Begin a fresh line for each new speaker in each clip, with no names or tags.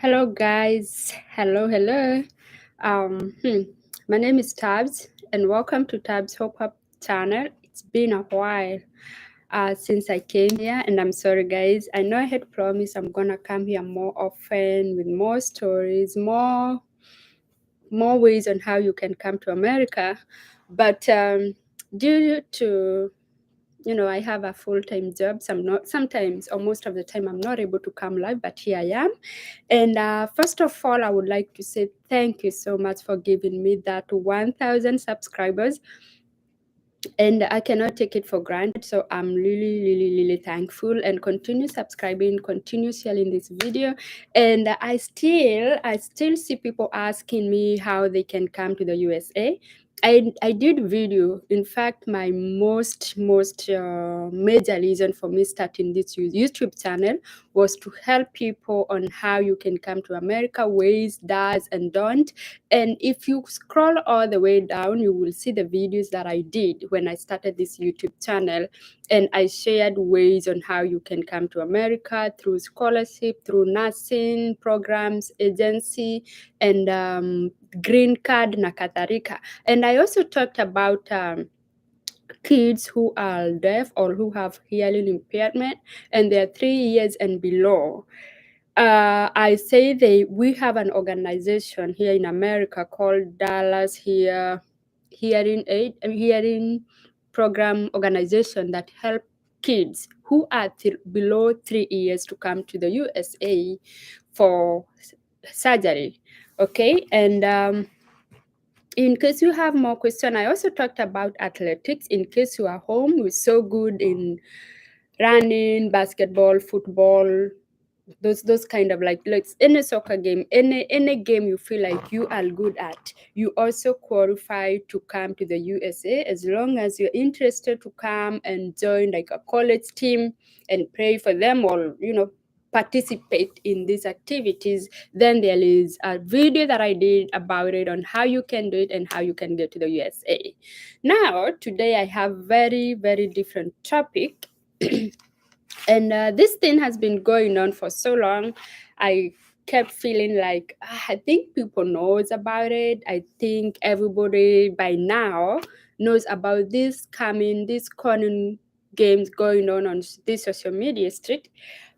Hello, guys. Hello. Um, hmm. My name is Tabs, and welcome to Tabs Hope Up channel. It's been a while since I came here, and I'm sorry, guys. I know I had promised I'm gonna come here more often with more stories, more ways on how you can come to America, but due to I have a full-time job. So I'm not sometimes or most of the time I'm not able to come live, but here I am. And first of all, I would like to say thank you so much for giving me that 1,000 subscribers. And I cannot take it for granted. So I'm really thankful, and continue subscribing, continue sharing this video. And I still see people asking me how they can come to the USA. I did video. In fact, my most major reason for me starting this YouTube channel was to help people on how you can come to America, ways, does and don't. And if you scroll all the way down, you will see the videos that I did when I started this YouTube channel. And I shared ways on how you can come to America through scholarship, through nursing programs, agency, and green card na kadhalika. And I also talked about kids who are deaf or who have hearing impairment, and they're 3 years and below. I say we have an organization here in America called Dallas Hearing Program Organization that help kids who are below 3 years to come to the USA for surgery. Okay, and in case you have more questions, I also talked about athletics. In case you are home, we're so good in running, basketball, football, those kind of like any soccer game, any game you feel like you are good at, you also qualify to come to the USA, as long as you're interested to come and join like a college team and pray for them, or participate in these activities. Then there is a video that I did about it, on how you can do it and how you can get to the USA. Now today I have very different topic. And this thing has been going on for so long. I kept feeling like I think people knows about it. I think everybody by now knows about this conning games going on this social media street.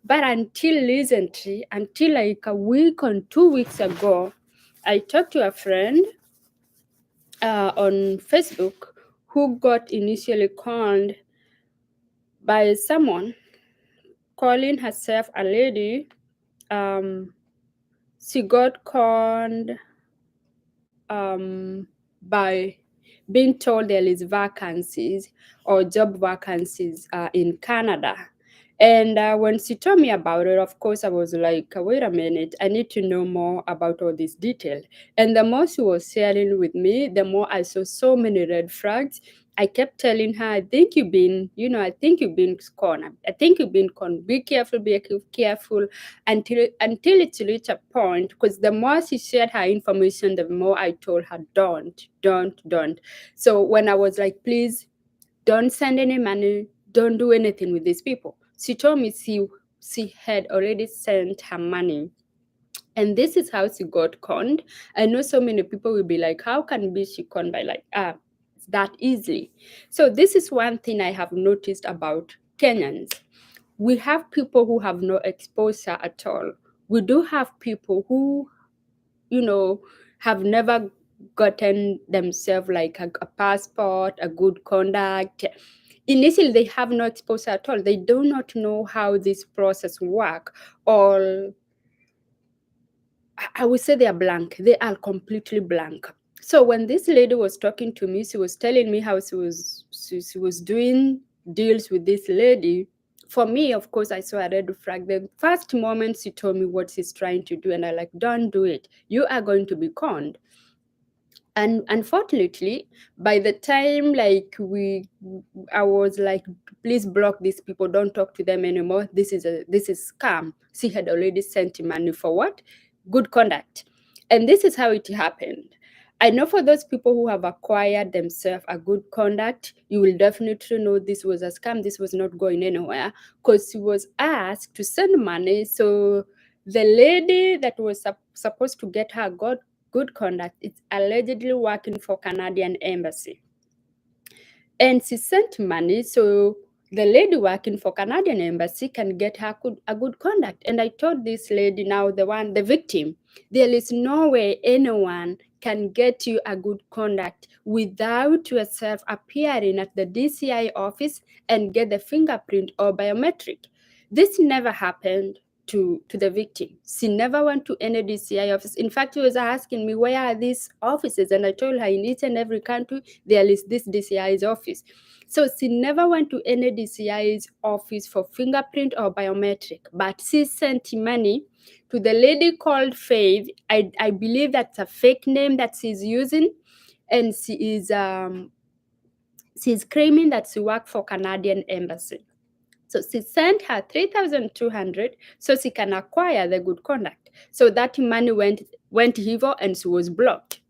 But until recently, until like a week or 2 weeks ago, I talked to a friend on Facebook who got initially conned by someone calling herself a lady. She got conned by being told there is vacancies or job vacancies in Canada. And when she told me about it, of course, I was like, wait a minute, I need to know more about all this detail. And the more she was sharing with me, the more I saw so many red flags. I kept telling her, I think you've been conned. I think you've been conned. Be careful, until it reached a point, because the more she shared her information, the more I told her, don't. So when I was like, please don't send any money, don't do anything with these people, she told me she had already sent her money. And this is how she got conned. I know so many people will be like, how can she conned by like that easily? So this is one thing I have noticed about Kenyans. We have people who have no exposure at all. We do have people who, have never gotten themselves like a passport, a good conduct. Initially, they have no exposure at all. They do not know how this process work, or I would say they are blank. They are completely blank. So when this lady was talking to me, she was telling me how she was doing deals with this lady. For me, of course, I saw a red flag. The first moment she told me what she's trying to do, and I like, don't do it. You are going to be conned. And unfortunately, by the time I was like, please block these people, don't talk to them anymore. This is scam. She had already sent money for what? Good conduct. And this is how it happened. I know for those people who have acquired themselves a good conduct, you will definitely know this was a scam. This was not going anywhere, because she was asked to send money. So The lady that was supposed to get her good conduct is allegedly working for Canadian Embassy. And she sent money so the lady working for Canadian Embassy can get her a good conduct. And I told this lady, now the victim, there is no way anyone can get you a good conduct without yourself appearing at the DCI office and get the fingerprint or biometric. This never happened to the victim. She never went to any DCI office. In fact, she was asking me, where are these offices? And I told her, in each and every country, there is this DCI's office. So she never went to any DCI's office for fingerprint or biometric, but she sent money to the lady called Faith. I believe that's a fake name that she's using, and she's claiming that she worked for Canadian Embassy. So she sent her 3,200 so she can acquire the good conduct. So that money went evil and she was blocked.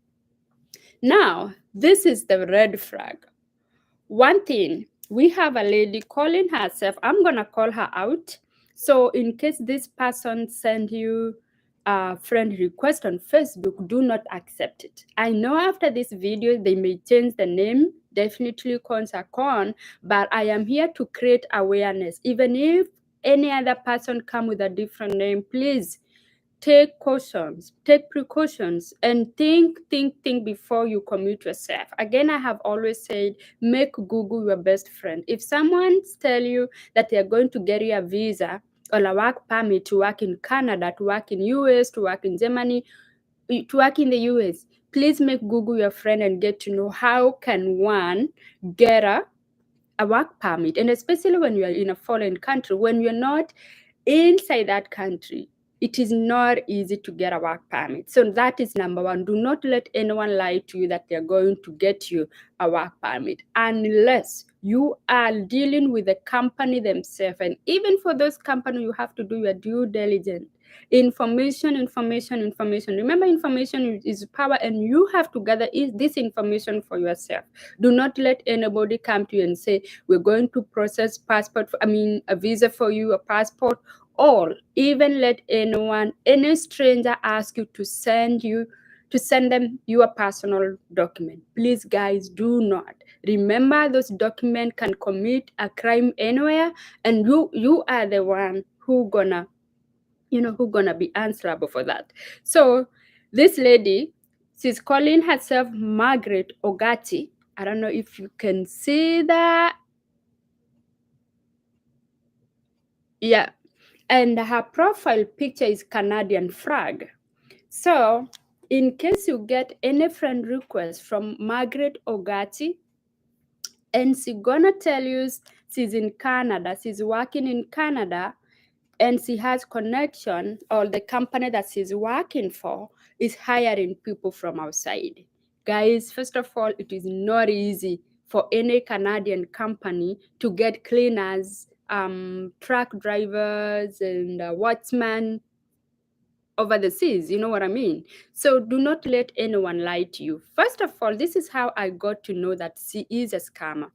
Now, this is the red flag. One thing, we have a lady calling herself, I'm going to call her out. So in case this person send you a friend request on Facebook, do not accept it. I know after this video, they may change the name, definitely Con, but I am here to create awareness. Even if any other person come with a different name, please take cautions, take precautions, and think before you commit yourself. Again, I have always said, make Google your best friend. If someone tell you that they are going to get you a visa or a work permit to work in Canada, to work in US, to work in Germany, to work in the US, please make Google your friend and get to know how can one get a work permit. And especially when you are in a foreign country, when you're not inside that country, it is not easy to get a work permit. So that is number one. Do not let anyone lie to you that they're going to get you a work permit unless you are dealing with the company themselves. And even for those companies, you have to do your due diligence. Information. Remember, information is power, and you have to gather this information for yourself. Do not let anybody come to you and say, we're going to process a visa for you, a passport, or even let any stranger ask you to send them your personal document. Please, guys, do not. Remember, those documents can commit a crime anywhere, and you are the one who gonna be answerable for that. So this lady, she's calling herself Margaret Ogati. I don't know if you can see that. Yeah. And her profile picture is Canadian flag. So in case you get any friend request from Margaret Ogati, and she's gonna tell you she's in Canada, she's working in Canada, and she has connection, or the company that she's working for is hiring people from outside. Guys, first of all, it is not easy for any Canadian company to get cleaners, truck drivers, and watchmen over the seas. You know what I mean? So do not let anyone lie to you. First of all, this is how I got to know that she is a scammer.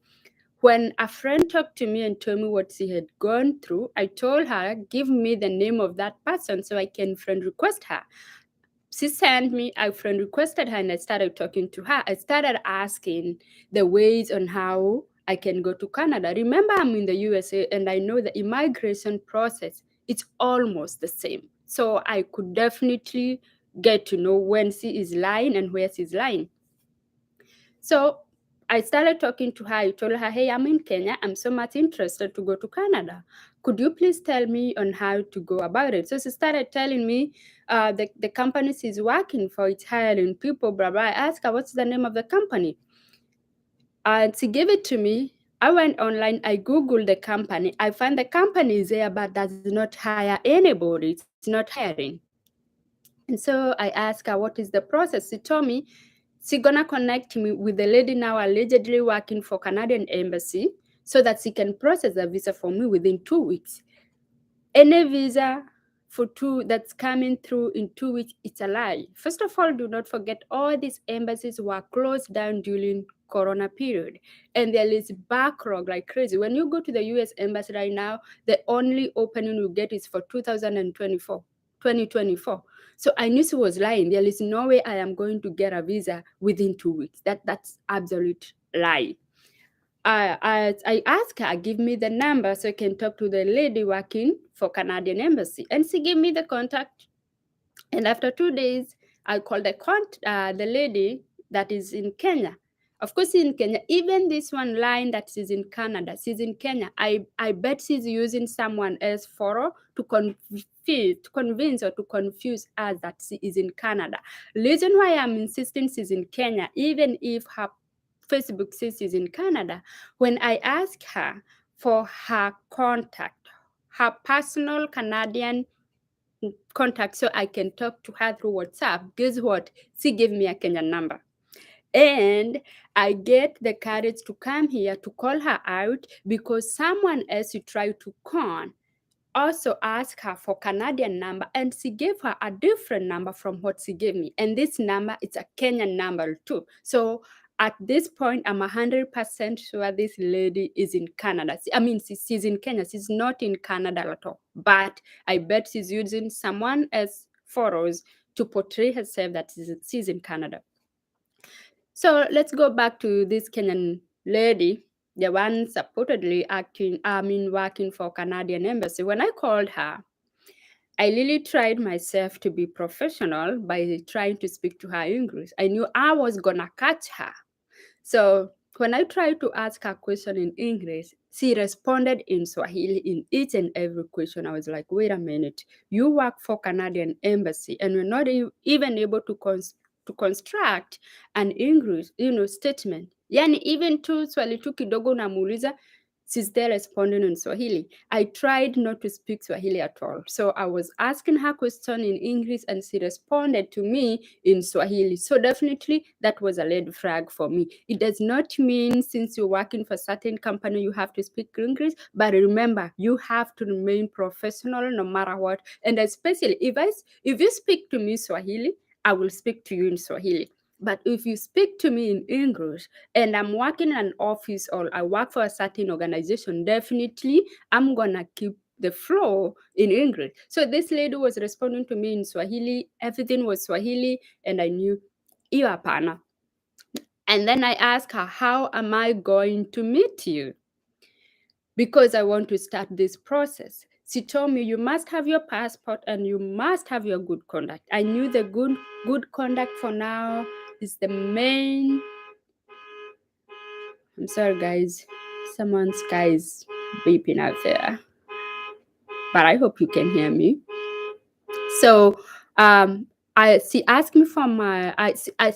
When a friend talked to me and told me what she had gone through, I told her, give me the name of that person so I can friend request her. She sent me, I friend requested her, and I started talking to her. I started asking the ways on how I can go to Canada. Remember, I'm in the USA, and I know the immigration process, it's almost the same. So I could definitely get to know when she is lying and where she's lying. So I started talking to her. I told her, hey, I'm in Kenya. I'm so much interested to go to Canada. Could you please tell me on how to go about it? So she started telling me the company she's working for, it's hiring people, blah, blah. I asked her, what's the name of the company? And she gave it to me. I went online, I Googled the company. I found the company is there, but does not hire anybody. It's not hiring. And so I asked her, what is the process? She told me, she's gonna connect me with the lady now allegedly working for Canadian Embassy so that she can process a visa for me within 2 weeks. Any visa that's coming through in 2 weeks, it's a lie. First of all, do not forget all these embassies were closed down during Corona period, and there is backlog like crazy. When you go to the US embassy right now, the only opening you get is for 2024. 2024. So I knew she was lying. There is no way I am going to get a visa within 2 weeks. That's absolute lie. I asked her, give me the number so I can talk to the lady working for Canadian Embassy. And she gave me the contact. And after 2 days, I called the lady that is in Kenya. Of course, in Kenya, even this one line that she's in Canada, she's in Kenya. I bet she's using someone else for to convince or to confuse us that she is in Canada. Reason why I'm insisting she's in Kenya, even if her Facebook says she's in Canada, when I ask her for her contact, her personal Canadian contact so I can talk to her through WhatsApp, guess what? She gave me a Kenyan number. And I get the courage to come here to call her out because someone else who tried to con also asked her for Canadian number and she gave her a different number from what she gave me. And this number is a Kenyan number too. So at this point, I'm 100% sure this lady is in Canada. I mean, she's in Kenya. She's not in Canada at all. But I bet she's using someone else's photos to portray herself that she's in Canada. So let's go back to this Kenyan lady, the one supposedly working for Canadian Embassy. When I called her, I really tried myself to be professional by trying to speak to her English. I knew I was gonna catch her. So when I tried to ask her question in English, she responded in Swahili in each and every question. I was like, wait a minute, you work for Canadian Embassy and we're not even able to construct an English, statement. Yani even tu swali tu kidogo namuuliza, she's there responding in Swahili. I tried not to speak Swahili at all. So I was asking her question in English and she responded to me in Swahili. So definitely that was a red flag for me. It does not mean since you're working for a certain company, you have to speak English. But remember, you have to remain professional no matter what. And especially if you speak to me Swahili, I will speak to you in Swahili. But if you speak to me in English and I'm working in an office or I work for a certain organization, definitely I'm going to keep the flow in English. So this lady was responding to me in Swahili. Everything was Swahili and I knew, iyo hapana. And then I asked her, how am I going to meet you? Because I want to start this process. She told me, you must have your passport and you must have your good conduct. I knew the good conduct for now is the main. I'm sorry, guys. Someone's guy is beeping out there. But I hope you can hear me. So she asked me for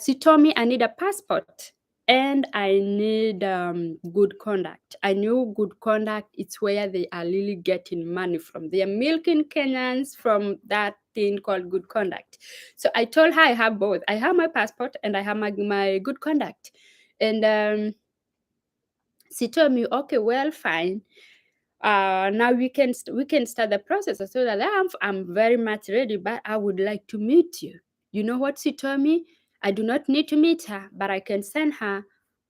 she told me I need a passport and I need good conduct. I knew good conduct is where they are really getting money from. They are milking Kenyans from that thing called good conduct. So I told her I have both. I have my passport and I have my good conduct. And she told me, okay, well, fine. Now we can start the process. I told her I'm very much ready, but I would like to meet you. You know what she told me? I do not need to meet her, but I can send her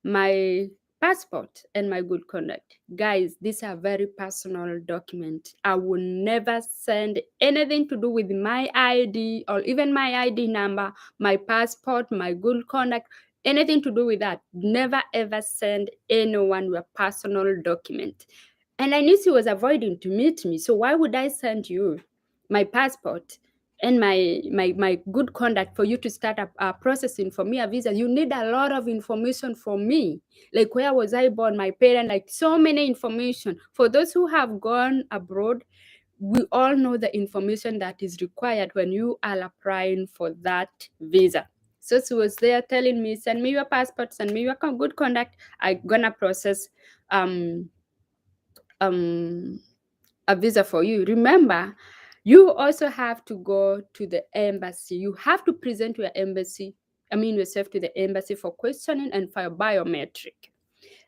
my passport and my good conduct. Guys, these are very personal documents. I will never send anything to do with my ID or even my ID number, my passport, my good conduct, anything to do with that. Never ever send anyone your personal document. And I knew she was avoiding to meet me. So why would I send you my passport and my good conduct for you to start processing for me a visa? You need a lot of information from me. Like where was I born, my parent, like so many information. For those who have gone abroad, we all know the information that is required when you are applying for that visa. So she was there telling me, send me your passport, send me your good conduct. I'm gonna process a visa for you. Remember, you also have to go to the embassy. You have to present yourself to the embassy for questioning and for biometric.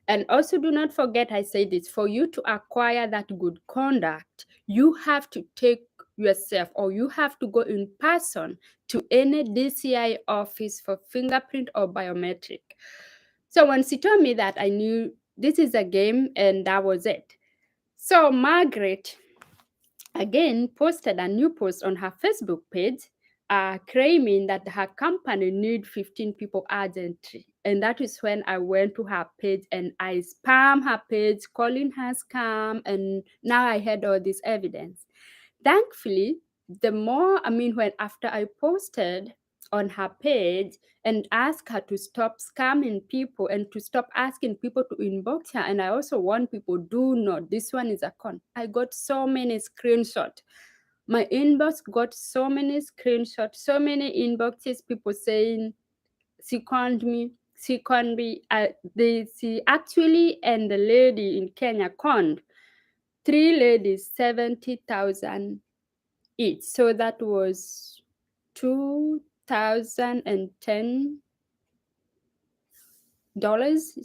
And also do not forget, I say this, for you to acquire that good conduct, you have to take yourself or you have to go in person to any DCI office for fingerprint or biometric. So when she told me that, I knew this is a game and that was it. So Margaret, again posted a new post on her Facebook page, claiming that her company need 15 people urgently. And that is when I went to her page and I spam her page, calling her scam. And now I had all this evidence. Thankfully, when after I posted on her page and asked her to stop scamming people and to stop asking people to inbox her, and I also warn people, do not, this one is a con. I got so many screenshots. My inbox got so many screenshots, so many inboxes, people saying, she conned me, she conned me. She actually, and the lady in Kenya conned 3 ladies 70,000 each. So that was 2010 dollars.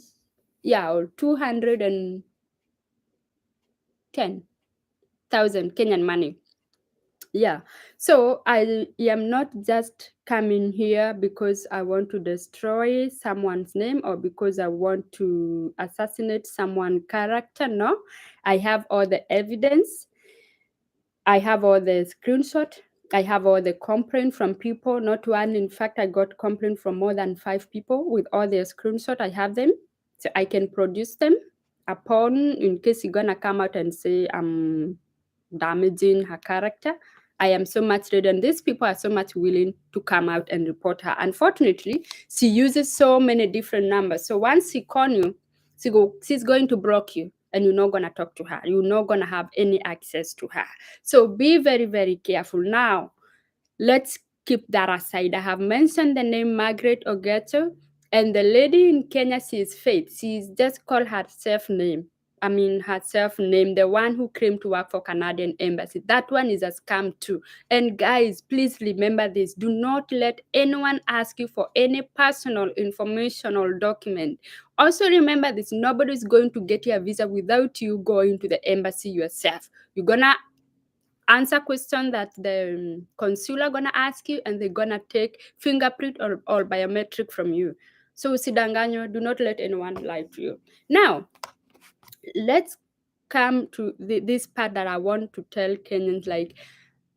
Yeah, or 210,000 Kenyan money. Yeah. So I am not just coming here because I want to destroy someone's name or because I want to assassinate someone's character. No, I have all the evidence. I have all the screenshot. I have all the complaint from people, not one. In fact, I got complaint from more than 5 people with all their screenshot. I have them, so I can produce them upon, in case you're gonna come out and say I'm damaging her character. I am so much ready, and these people are so much willing to come out and report her. Unfortunately, she uses so many different numbers. So once she call you, she's going to block you, and you're not gonna talk to her. You're not gonna have any access to her. So be very, very careful. Now, let's keep that aside. I have mentioned the name Margaret Ogeto, and the lady in Kenya, she is Faith. She's just called herself name. Herself name, the one who came to work for Canadian Embassy. That one is a scam too. And guys, please remember this. Do not let anyone ask you for any personal information or document. Also remember this, nobody is going to get your visa without you going to the embassy yourself. You're gonna answer question that the consular gonna ask you, and they're gonna take fingerprint or biometric from you. So usidanganywe, do not let anyone lie to you. Now, let's come to this part that I want to tell Kenyans. Like,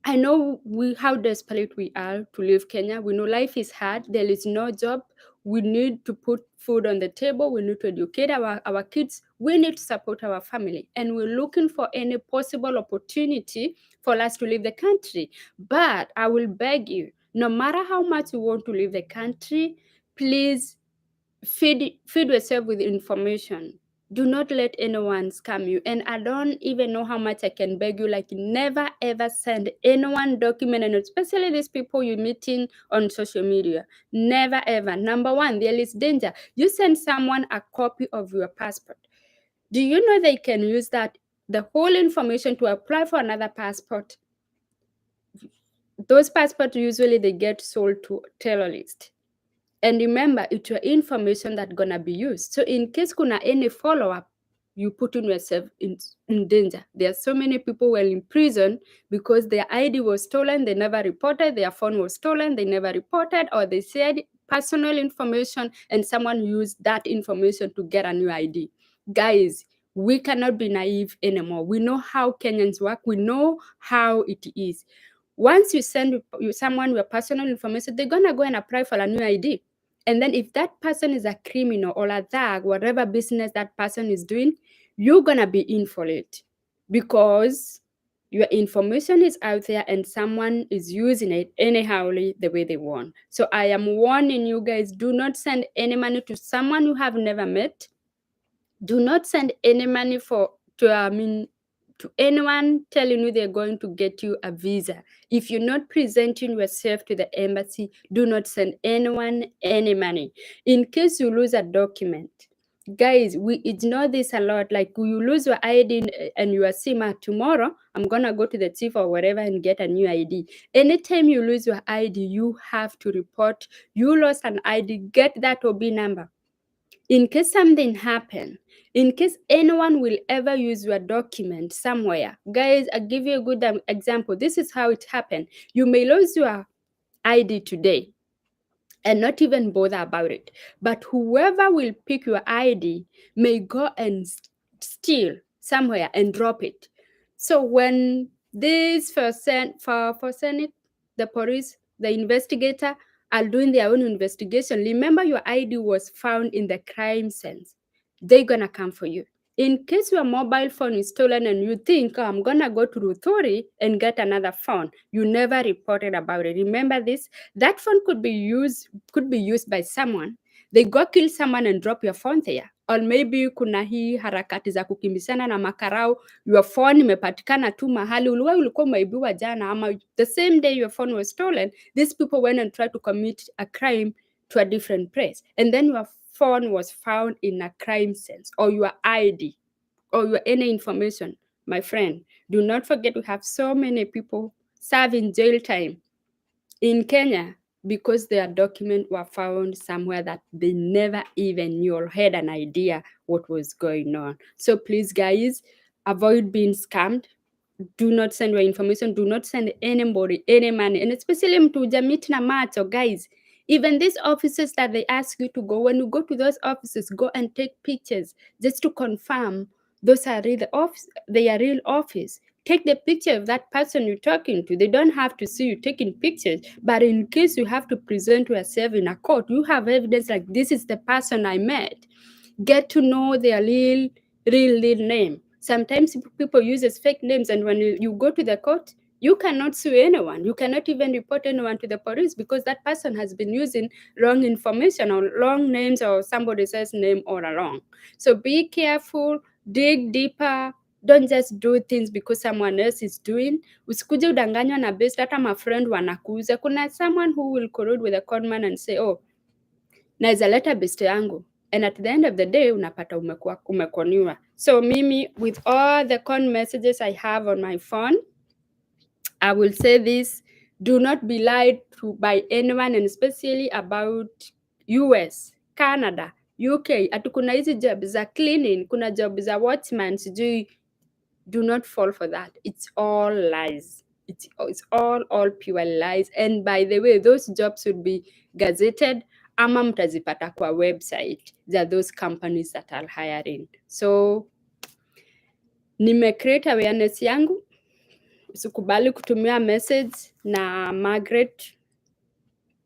I know how desperate we are to leave Kenya. We know life is hard. There is no job. We need to put food on the table. We need to educate our kids. We need to support our family. And we're looking for any possible opportunity for us to leave the country. But I will beg you, no matter how much you want to leave the country, please feed yourself with information. Do not let anyone scam you. And I don't even know how much I can beg you, like, never ever send anyone document, and especially these people you're meeting on social media. Never ever. Number one, there is danger. You send someone a copy of your passport. Do you know they can use that, the whole information, to apply for another passport? Those passports usually they get sold to terrorists. And remember, it's your information that's gonna be used. So in case kuna any follow-up, you putting yourself in danger. There are so many people were in prison because their ID was stolen, they never reported, their phone was stolen, they never reported, or they said personal information and someone used that information to get a new ID. Guys, we cannot be naive anymore. We know how Kenyans work. We know how it is. Once you send someone your personal information, they're gonna go and apply for a new ID. And then if that person is a criminal or a thug, whatever business that person is doing, you're gonna be in for it because your information is out there and someone is using it anyhowly the way they want. So I am warning you guys, do not send any money to someone you have never met. Do not send any money to anyone telling you they're going to get you a visa. If you're not presenting yourself to the embassy, do not send anyone any money. In case you lose a document, guys, we ignore this a lot. Like, you lose your ID and you are SIMA, tomorrow I'm gonna go to the chief or whatever and get a new ID. Anytime you lose your ID, you have to report you lost an ID, get that OB number. In case something happen, in case anyone will ever use your document somewhere, guys, I'll give you a good example. This is how it happened. You may lose your ID today and not even bother about it, but whoever will pick your ID may go and steal somewhere and drop it. So when This for Senate, the police, the investigator are doing their own investigation. Remember, your ID was found in the crime sense. They're gonna come for you. In case your mobile phone is stolen and you think, oh, I'm gonna go to Ruthori and get another phone, you never reported about it. Remember this? That phone could be used by someone. They go kill someone and drop your phone there. Or maybe kuna hii harakati za kukimbizana na makarau, your phone imepatikana tu mahali ulikuwa umeibiwa jana, ama the same day your phone was stolen, these people went and tried to commit a crime to a different place, and then your phone was found in a crime sense, or your ID, or your any information. My friend, do not forget we have so many people serving jail time in Kenya because their documents were found somewhere that they never even knew or had an idea what was going on. So please, guys, avoid being scammed. Do not send your information. Do not send anybody any money. And especially mtu hujamit na macho, guys. Even these offices that they ask you to go, when you go to those offices, go and take pictures just to confirm those are real office. They are real office. Take the picture of that person you're talking to. They don't have to see you taking pictures, but in case you have to present yourself in a court, you have evidence like this is the person I met. Get to know their real name. Sometimes people use fake names, and when you go to the court, you cannot sue anyone. You cannot even report anyone to the police because that person has been using wrong information or wrong names or somebody else's name all along. So be careful, dig deeper. Don't just do things because someone else is doing. Usikuje udanganywa na best, hata my friend wanakuuza. Kuna someone who will collude with a conman and say, oh, naweza leta best yangu, and at the end of the day unapata umekoniwa. So mimi, with all the con messages I have on my phone, I will say this: do not be lied to by anyone, and especially about US, Canada, UK. Ati kuna hizi job za cleaning, kuna job za watchman, sijui. Do not fall for that. It's all lies. It's all pure lies. And by the way, those jobs should be gazetted ama mtazipata kwa website za those companies that are hiring. So nimecreate awareness yangu. Usikubali kutumia message na Margaret.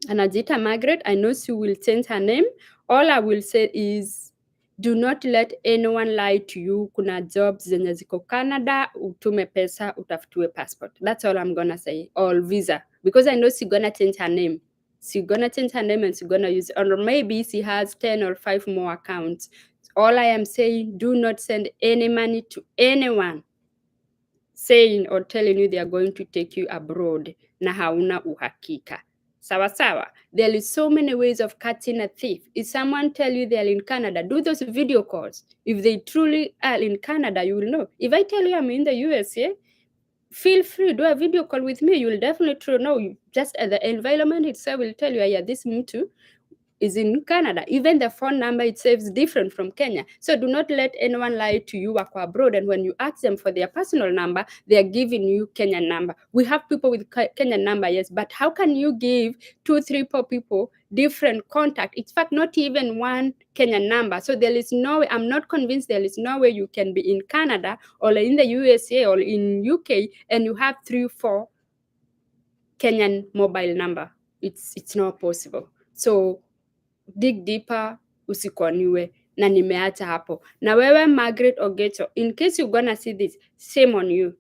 Anajiita Margaret. I know she will change her name. All I will say is, do not let anyone lie to you. Kuna jobs zenye ziko Canada, utume pesa, utafutiwe passport. That's all I'm gonna say. Or visa. Because I know she's gonna change her name. She's gonna change her name and she's gonna use, or maybe she has 10 or 5 more accounts. All I am saying, do not send any money to anyone saying or telling you they are going to take you abroad na hauna uhakika. Sawa sawa. There is so many ways of catching a thief. If someone tell you they are in Canada, do those video calls. If they truly are in Canada, you will know. If I tell you I'm in the US, yeah, feel free, do a video call with me. You will definitely know. Just the environment itself will tell you, yeah, this mtu is in Canada. Even the phone number itself is different from Kenya. So do not let anyone lie to you wako abroad, and when you ask them for their personal number, they are giving you Kenyan number. We have people with Kenyan number, yes, but how can you give 2, 3, 4 people different contact? In fact, not even one Kenyan number. So there is no way, I'm not convinced there is no way you can be in Canada or in the USA or in UK and you have 3, 4 Kenyan mobile number. It's not possible. So dig deeper, usikoniwe, na nimeacha hapo. Na wewe Margaret Ogecho, in case you're gonna see this, shame on you.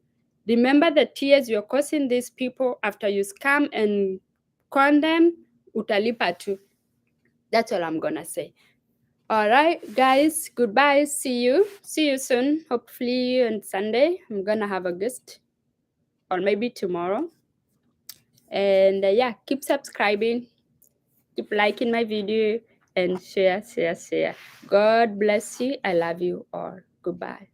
Remember the tears you're causing these people after you scam and con them, utalipa too. That's all I'm gonna say. All right, guys, goodbye. See you soon. Hopefully on Sunday, I'm gonna have a guest, or maybe tomorrow. And yeah, keep subscribing. Keep liking my video and share. God bless you. I love you all. Goodbye.